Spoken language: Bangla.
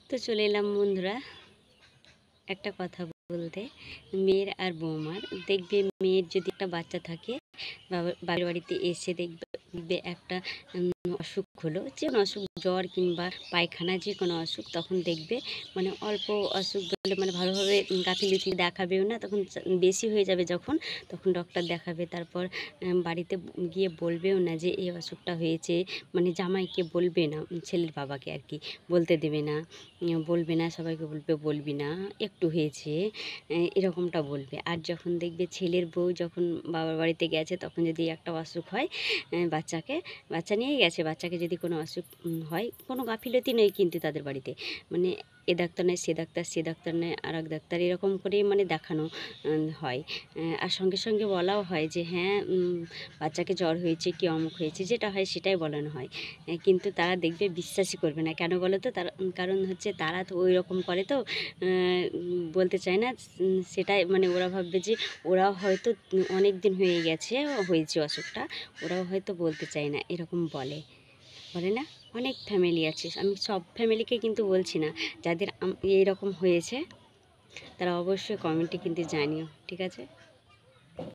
তো চলে এলাম বন্ধুরা একটা কথা বলতে। মেয়ের আর বৌমার দেখবে, মেয়ের যদি একটা বাচ্চা থাকে, বাবার বাড়িতে এসে দেখবে একটা অসুখ হলো, যে কোনো অসুখ, জ্বর কিংবা পায়খানা, যে কোনো অসুখ, তখন দেখবে মানে অল্প অসুখ বলে মানে ভালোভাবে গাফিলতি দেখাবেও না, তখন বেশি হয়ে যাবে যখন, তখন ডক্টর দেখাবে। তারপর বাড়িতে গিয়ে বলবেও না যে এই অসুখটা হয়েছে, মানে জামাইকে বলবে না, ছেলের বাবাকে আর কি বলতে দেবে না, বলবে না, সবাইকে বলবে বলবি না, একটু হয়েছে, এরকমটা বলবে। আর যখন দেখবে ছেলের বউ যখন বাবার বাড়িতে গেছে, তখন যদি একটা অসুখ হয়, বাচ্চা নিয়েই গেছে, বাচ্চাকে যদি কোনো অসুখ হয়, কোনো গাফিলতি নেই কিন্তু তাদের বাড়িতে, মানে এ ডাক্তার নেই, সে ডাক্তার নেই, আর এক ডাক্তার, এরকম করেই মানে দেখানো হয়। আর সঙ্গে সঙ্গে বলাও হয় যে হ্যাঁ বাচ্চাকে জ্বর হয়েছে কি অমুক হয়েছে, যেটা হয় সেটাই বলানো হয়। কিন্তু তারা দেখবে বিশ্বাসই করবে না। কেন বলো তো? তার কারণ হচ্ছে তারা তো ওই রকম করে, তো বলতে চায় না। সেটাই মানে ওরা ভাববে যে ওরাও হয়তো অনেক দিন হয়ে গেছে হয়েছে অসুখটা, ওরাও হয়তো বলতে চায় না, এরকম বলে না। অনেক ফ্যামিলি আছে, আমি সব ফ্যামিলিকে কিন্তু বলছি না, যাদের এইরকম হয়েছে তারা অবশ্যই কমেন্টে কিন্তু জানিও, ঠিক আছে?